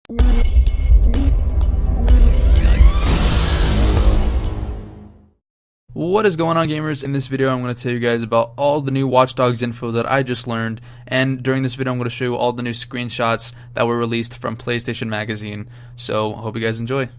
What is going on, gamers? In this video I'm going to tell you guys about all the new Watch Dogs info that I just learned, and during this video I'm going to show you all the new screenshots that were released from PlayStation Magazine, so I hope you guys enjoy.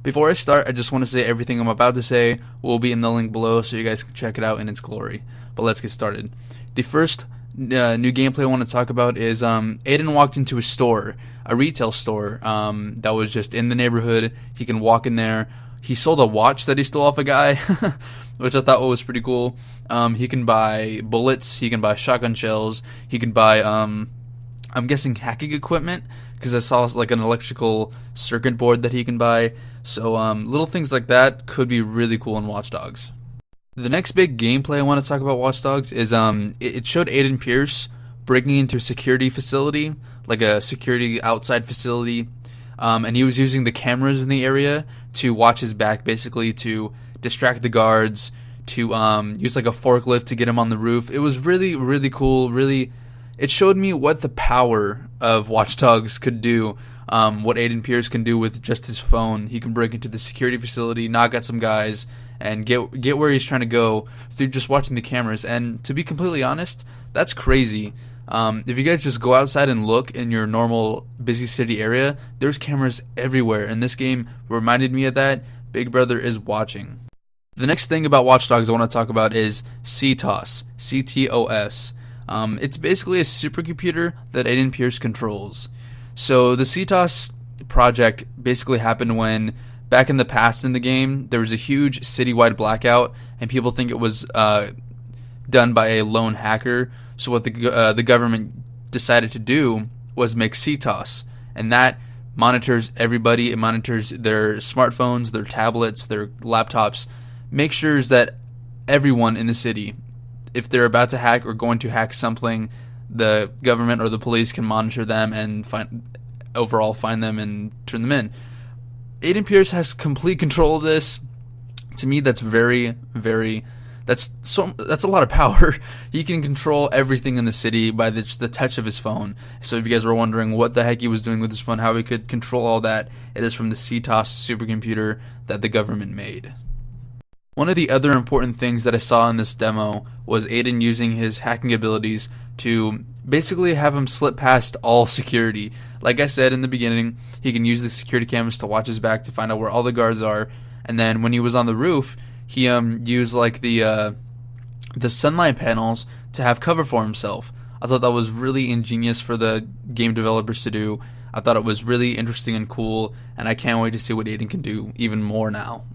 Before I start, I just want to say everything I'm about to say will be in the link below so you guys can check it out in its glory. But let's get started. The first new gameplay I want to talk about is Aiden walked into a store, a retail store that was just in the neighborhood. He can walk in there. He sold a watch that he stole off a guy, which I thought was pretty cool. He can buy bullets, he can buy shotgun shells, he can buy, I'm guessing hacking equipment, because I saw like an electrical circuit board that he can buy. So little things like that could be really cool in Watch Dogs. The next big gameplay I want to talk about Watch Dogs is it showed Aiden Pierce breaking into a security facility, like a security outside facility. And he was using the cameras in the area to watch his back, basically to distract the guards, to use like a forklift to get him on the roof. It was really, really cool. Really, it showed me what the power of Watch Dogs could do, what Aiden Pierce can do with just his phone. He can break into the security facility, knock out some guys, and get where he's trying to go through just watching the cameras. And to be completely honest, that's crazy. If you guys just go outside and look in your normal busy city area, there's cameras everywhere, and this game reminded me of that. Big Brother is watching. The next thing about Watch Dogs I want to talk about is CTOS, C-T-O-S. It's basically a supercomputer that Aiden Pierce controls. So the CTOS project basically happened when, back in the past in the game, there was a huge citywide blackout, and people think it was done by a lone hacker. So what the government decided to do was make CTOS, and that monitors everybody. It monitors their smartphones, their tablets, their laptops, makes sure that everyone in the city, if they're about to hack or going to hack something, the government or the police can monitor them and find them and turn them in. Aiden Pierce has complete control of this. To me, that's that's a lot of power. He can control everything in the city by the touch of his phone. So if you guys were wondering what the heck he was doing with his phone, how he could control all that, it is from the CTOS supercomputer that the government made. One of the other important things that I saw in this demo was Aiden using his hacking abilities to basically have him slip past all security. Like I said in the beginning, he can use the security cameras to watch his back to find out where all the guards are, and then when he was on the roof, he used like the sunlight panels to have cover for himself. I thought that was really ingenious for the game developers to do. I thought it was really interesting and cool, and I can't wait to see what Aiden can do even more now.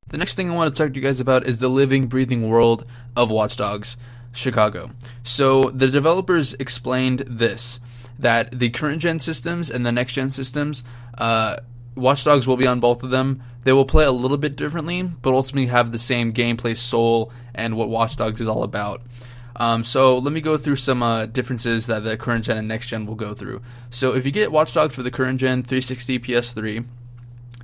The next thing I want to talk to you guys about is the living, breathing world of Watch Dogs Chicago. So the developers explained this, that the current gen systems and the next gen systems, Watch Dogs will be on both of them. They will play a little bit differently, but ultimately have the same gameplay soul and what Watch Dogs is all about. So let me go through some differences that the current gen and next gen will go through. So if you get Watch Dogs for the current gen 360 PS3,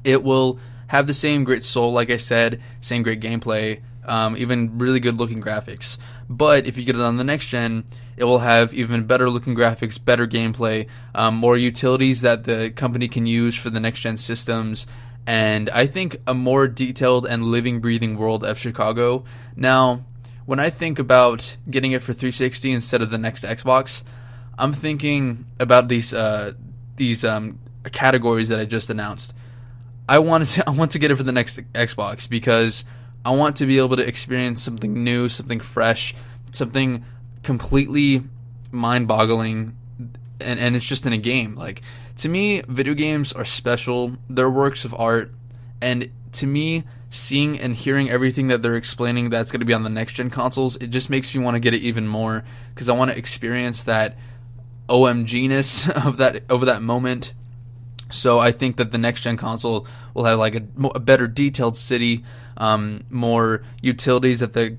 it will have the same great soul, like I said, same great gameplay, even really good looking graphics. But if you get it on the next gen, it will have even better looking graphics, better gameplay, more utilities that the company can use for the next gen systems, and I think a more detailed and living, breathing world of Chicago. Now, when I think about getting it for 360 instead of the next Xbox, I'm thinking about these categories that I just announced. I want to get it for the next Xbox because I want to be able to experience something new, something fresh, something completely mind-boggling, and it's just in a game. Like, to me, video games are special. They're works of art, and to me, seeing and hearing everything that they're explaining that's going to be on the next-gen consoles, it just makes me want to get it even more because I want to experience that OMG-ness of that moment. So I think that the next-gen console will have like a better detailed city, more utilities that the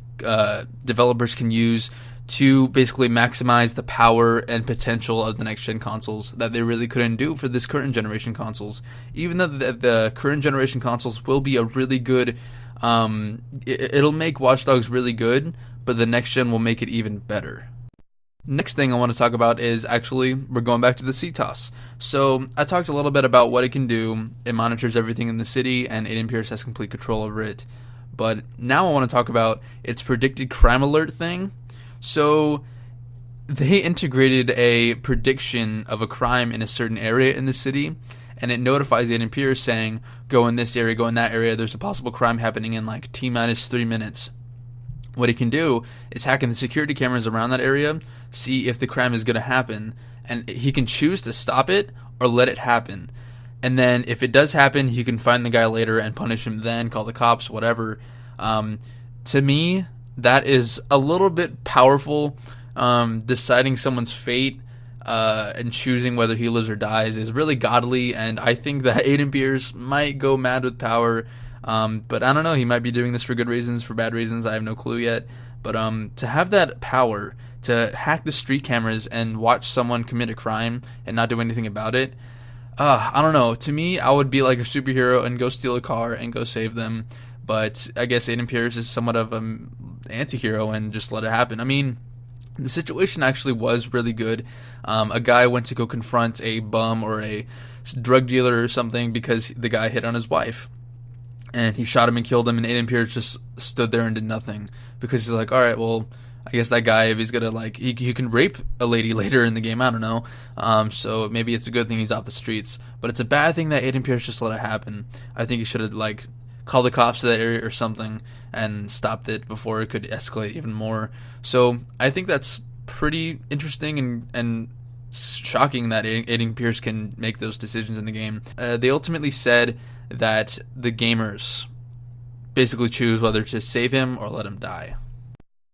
developers can use to basically maximize the power and potential of the next-gen consoles that they really couldn't do for this current generation consoles. Even though the current generation consoles will be a really good, it'll make Watch Dogs really good, but the next-gen will make it even better. Next thing I want to talk about is actually, we're going back to the CTOS. So I talked a little bit about what it can do. It monitors everything in the city, and Aiden Pierce has complete control over it. But now I want to talk about its predicted crime alert thing. So they integrated a prediction of a crime in a certain area in the city, and it notifies Aiden Pierce saying, go in this area, go in that area, there's a possible crime happening in like T-minus 3 minutes. What he can do is hack in the security cameras around that area, see if the crime is going to happen, and he can choose to stop it or let it happen. And then if it does happen, he can find the guy later and punish him then, call the cops, whatever. To me, that is a little bit powerful. Deciding someone's fate and choosing whether he lives or dies is really godly, and I think that Aiden Pierce might go mad with power. But I don't know, he might be doing this for good reasons, for bad reasons, I have no clue yet. But to have that power to hack the street cameras and watch someone commit a crime and not do anything about it, I don't know. To me, I would be like a superhero and go steal a car and go save them. But I guess Aiden Pierce is somewhat of an anti-hero and just let it happen. I mean, the situation actually was really good. A guy went to go confront a bum or a drug dealer or something because the guy hit on his wife. And he shot him and killed him, and Aiden Pierce just stood there and did nothing. Because he's like, alright, well, I guess that guy, if he's gonna, like, he can rape a lady later in the game, I don't know. So maybe it's a good thing he's off the streets. But it's a bad thing that Aiden Pierce just let it happen. I think he should have, like, called the cops to that area or something and stopped it before it could escalate even more. So I think that's pretty interesting and shocking that Aiden Pierce can make those decisions in the game. They ultimately said that the gamers basically choose whether to save him or let him die.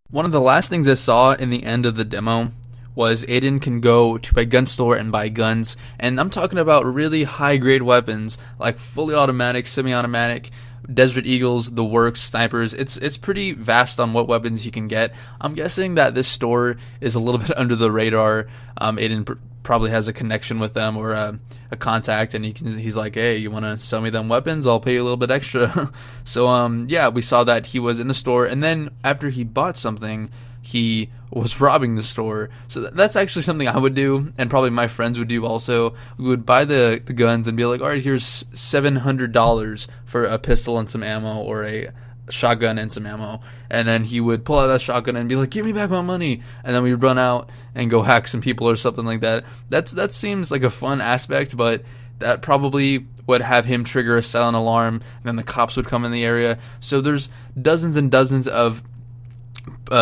One of the last things I saw in the end of the demo was Aiden can go to a gun store and buy guns, and I'm talking about really high grade weapons like fully automatic, semi-automatic, Desert Eagles, the works, snipers. It's pretty vast on what weapons he can get. I'm guessing that this store is a little bit under the radar. Aiden probably has a connection with them or a contact, and he's like, hey, you want to sell me them weapons? I'll pay you a little bit extra. So yeah, we saw that he was in the store, and then after he bought something, he was robbing the store. So that's actually something I would do, and probably my friends would do also. We would buy the guns and be like, alright, here's $700 for a pistol and some ammo, or a shotgun and some ammo. And then he would pull out that shotgun and be like, give me back my money. And then we'd run out and go hack some people or something like that. That seems like a fun aspect, but that probably would have him trigger a silent alarm, and then the cops would come in the area. So there's dozens and dozens of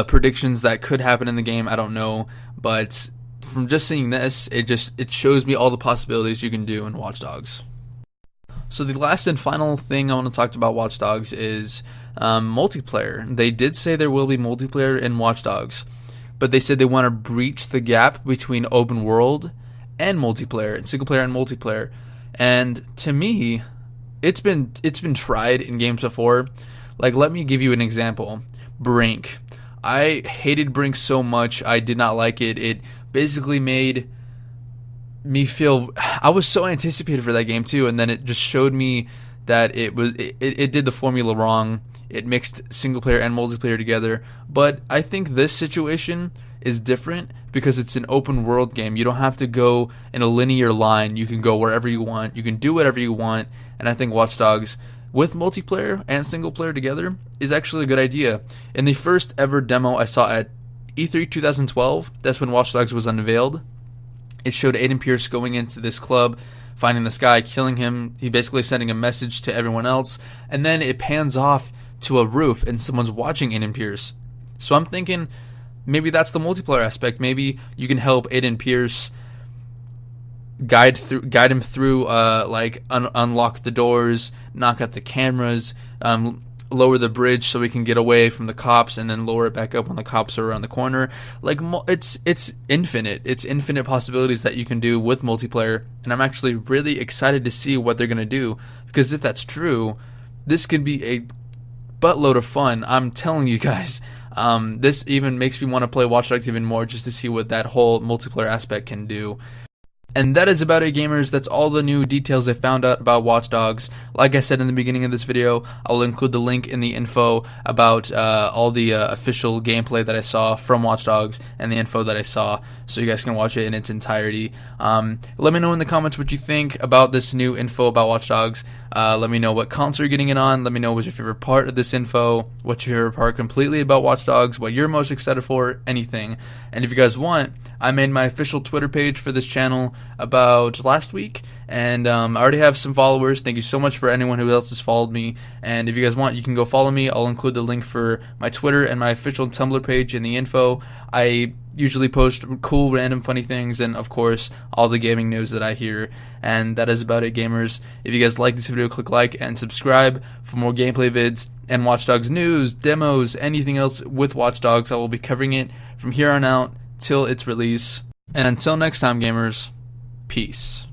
predictions that could happen in the game. I don't know, but from just seeing this, it shows me all the possibilities you can do in Watch Dogs. So the last and final thing I want to talk about Watch Dogs is multiplayer. They did say there will be multiplayer in Watch Dogs, but they said they want to breach the gap between open world and multiplayer, and single player and multiplayer. And to me, it's been tried in games before. Like, let me give you an example. Brink. I hated Brink so much. I did not like it. It basically made me feel, I was so anticipated for that game too, and then it just showed me that it did the formula wrong. It mixed single player and multiplayer together. But I think this situation is different because it's an open world game. You don't have to go in a linear line. You can go wherever you want. You can do whatever you want. And I think Watch Dogs with multiplayer and single player together is actually a good idea. In the first ever demo I saw at E3 2012, that's when Watch Dogs was unveiled, it showed Aiden Pierce going into this club, finding this guy, killing him. He basically sending a message to everyone else, and then it pans off to a roof and someone's watching Aiden Pierce. So I'm thinking maybe that's the multiplayer aspect. Maybe you can help Aiden Pierce guide him through, unlock the doors, knock out the cameras, lower the bridge so we can get away from the cops, and then lower it back up when the cops are around the corner. Like, it's infinite. It's infinite possibilities that you can do with multiplayer, and I'm actually really excited to see what they're gonna do, because if that's true, this could be a buttload of fun. I'm telling you guys. This even makes me want to play Watch Dogs even more, just to see what that whole multiplayer aspect can do. And that is about it, gamers. That's all the new details I found out about Watch Dogs. Like I said in the beginning of this video, I will include the link in the info about all the official gameplay that I saw from Watch Dogs and the info that I saw, so you guys can watch it in its entirety. Let me know in the comments what you think about this new info about Watch Dogs. Let me know what console you're getting it on. Let me know what's your favorite part of this info, what's your favorite part completely about Watch Dogs, what you're most excited for, anything. And if you guys want, I made my official Twitter page for this channel about last week, and I already have some followers. Thank you so much for anyone who else has followed me, and if you guys want, you can go follow me. I'll include the link for my Twitter and my official Tumblr page in the info. I usually post cool, random, funny things, and of course, all the gaming news that I hear. And that is about it, gamers. If you guys like this video, click like and subscribe for more gameplay vids and Watch Dogs news, demos, anything else with Watch Dogs. I will be covering it from here on out till its release. And until next time, gamers, peace.